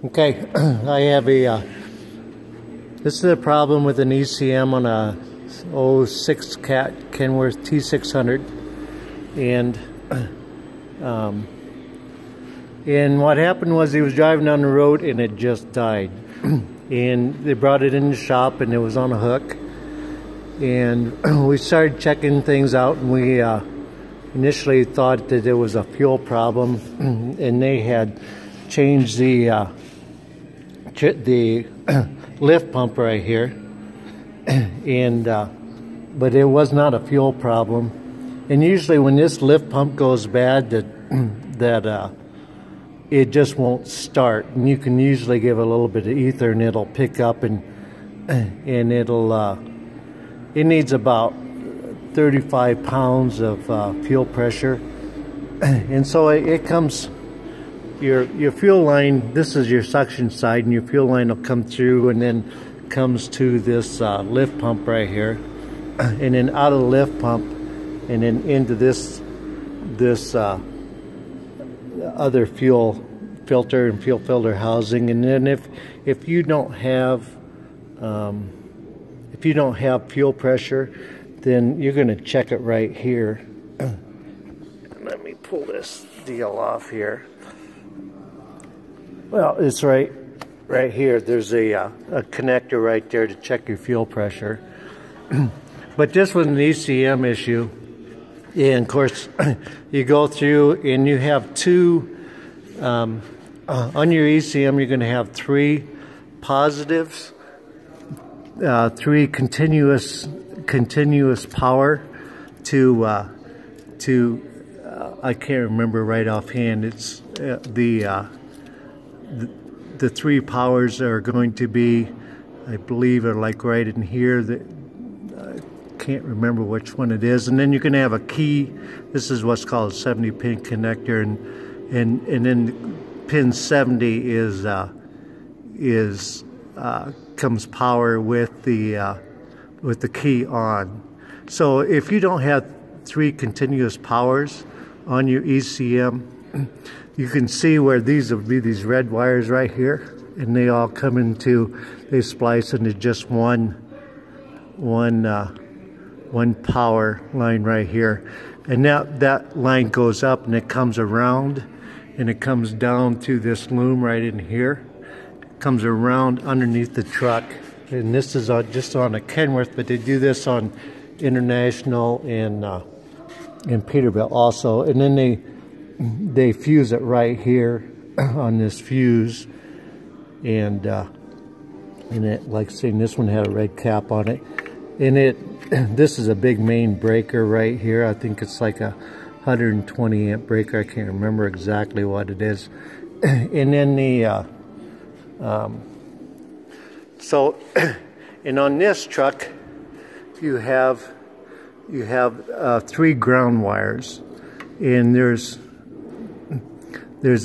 Okay, I have a, this is a problem with an ECM on a 06 Cat Kenworth T600, and what happened was he was driving down the road and it just died. And they brought it in the shop and it was on a hook, and we started checking things out, and we initially thought that it was a fuel problem, and they had changed the lift pump right here, and but it was not a fuel problem. And usually when this lift pump goes bad, that it just won't start, and you can usually give a little bit of ether and it'll pick up, and it'll it needs about 35 pounds of fuel pressure. And so it comes, your fuel line, this is your suction side, and your fuel line will come through and then comes to this lift pump right here, and then out of the lift pump and then into this other fuel filter and fuel filter housing. And then if you don't have fuel pressure, then you're going to check it right here. Let me pull this deal off here. Well, it's right here. There's a connector right there to check your fuel pressure. But this was an ECM issue, and of course you go through and you have two on your ECM. You're going to have three positives, three continuous power to I can't remember right offhand. It's the three powers are going to be, I believe, are like right in here. I can't remember which one it is. And then you're going to have a key. This is what's called a 70-pin connector, and then pin 70 comes power with the key on. So if you don't have three continuous powers on your ECM, you can see where these will be these red wires right here, and they all come into, they splice into just one power line right here. And that line goes up and it comes around and it comes down to this loom right in here. It comes around underneath the truck. And this is just on a Kenworth, but they do this on International and in Peterbilt also. And then they fuse it right here on this fuse, and it, like saying, this one had a red cap on it, and this is a big main breaker right here. I think it's like a 120 amp breaker. I can't remember exactly what it is. And then and on this truck you have three ground wires, and there's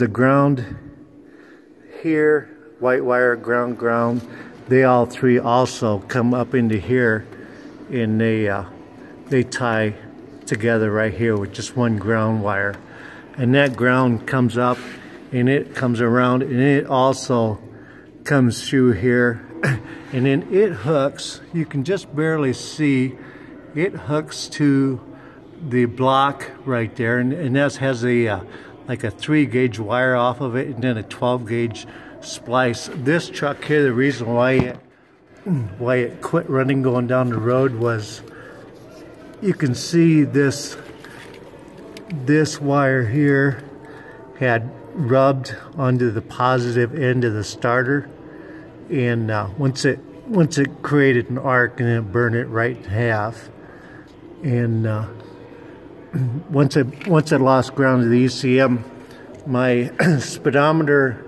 a ground here, white wire, ground. They all three also come up into here, and they tie together right here with just one ground wire. And that ground comes up and it comes around, and it also comes through here, and then it hooks, you can just barely see, it hooks to the block right there, and that has a like a 3-gauge wire off of it, and then a 12-gauge splice. This truck here, the reason why it quit running going down the road was, you can see this wire here had rubbed onto the positive end of the starter, and once it created an arc, and it burned it right in half. And once I lost ground to the ECM, my speedometer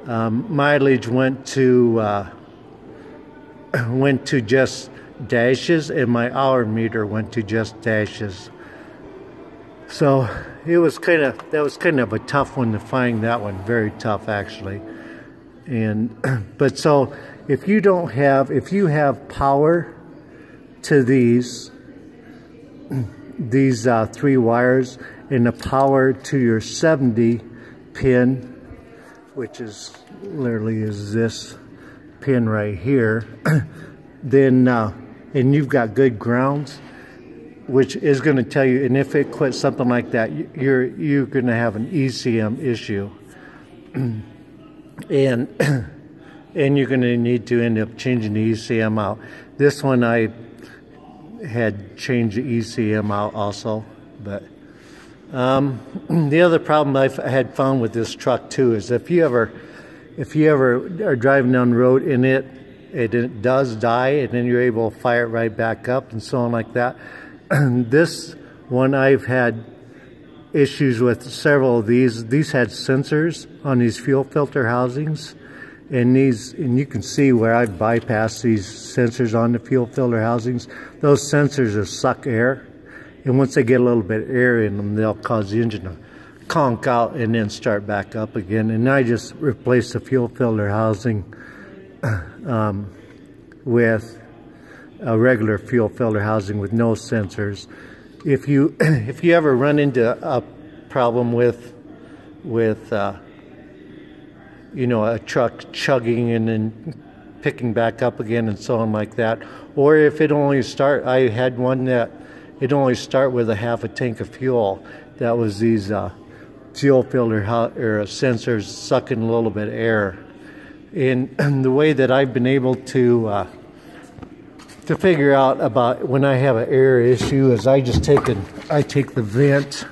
mileage went to just dashes, and my hour meter went to just dashes. So that was kind of a tough one to find. That one, very tough actually. And but so if you have power to these three wires, and the power to your 70 pin which is literally is this pin right here, then and you've got good grounds, which is going to tell you, and if it quits something like that, you're going to have an ECM issue, and you're going to need to end up changing the ECM out. This one I had changed the ECM out also, but the other problem I've had found with this truck too is if you ever are driving down the road and it does die, and then you're able to fire it right back up and so on like that. This one I've had issues with several of these. These had sensors on these fuel filter housings, and you can see where I've bypassed these sensors on the fuel filter housings. Those sensors will suck air, and once they get a little bit of air in them, they'll cause the engine to conk out and then start back up again. And I just replaced the fuel filter housing with a regular fuel filter housing with no sensors. If you ever run into a problem with you know, a truck chugging and then picking back up again and so on like that, or if it only start, I had one that it only start with a half a tank of fuel. That was these fuel filter sensors sucking a little bit of air. And the way that I've been able to figure out about when I have an air issue is I take the vent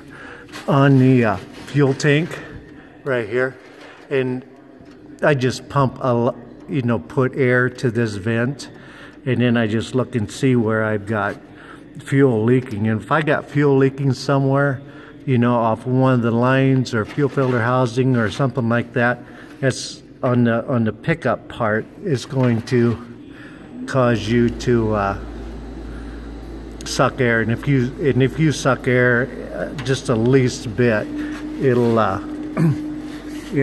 on the fuel tank right here, and I just pump put air to this vent, and then I just look and see where I've got fuel leaking. And if I got fuel leaking somewhere, you know, off one of the lines or fuel filter housing or something like that, that's on the pickup part, is going to cause you to suck air. And if you suck air just the least bit, it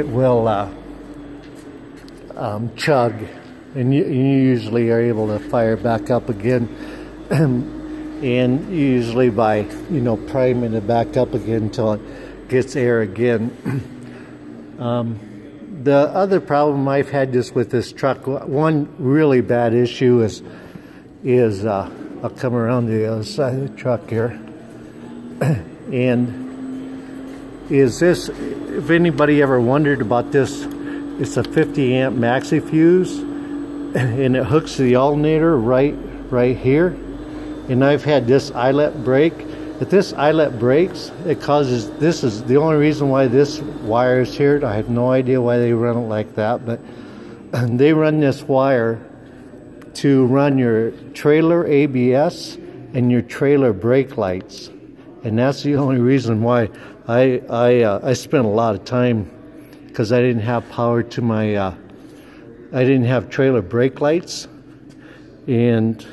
will chug, and you usually are able to fire back up again. And usually by, you know, priming it back up again until it gets air again. The other problem I've had with this truck, one really bad issue is I'll come around the other side of the truck here, and is this, if anybody ever wondered about this, it's a 50 amp maxi fuse, and it hooks to the alternator right here. And I've had this eyelet break. If this eyelet breaks, it causes, this is the only reason why this wire is here. I have no idea why they run it like that, but they run this wire to run your trailer ABS and your trailer brake lights. And that's the only reason why I spent a lot of time, because I didn't have power to my, I didn't have trailer brake lights, and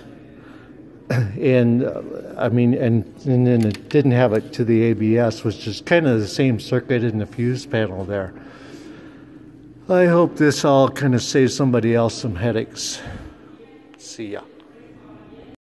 I mean, and then it didn't have it to the ABS, which is kind of the same circuit in the fuse panel there. I hope this all kind of saves somebody else some headaches. See ya.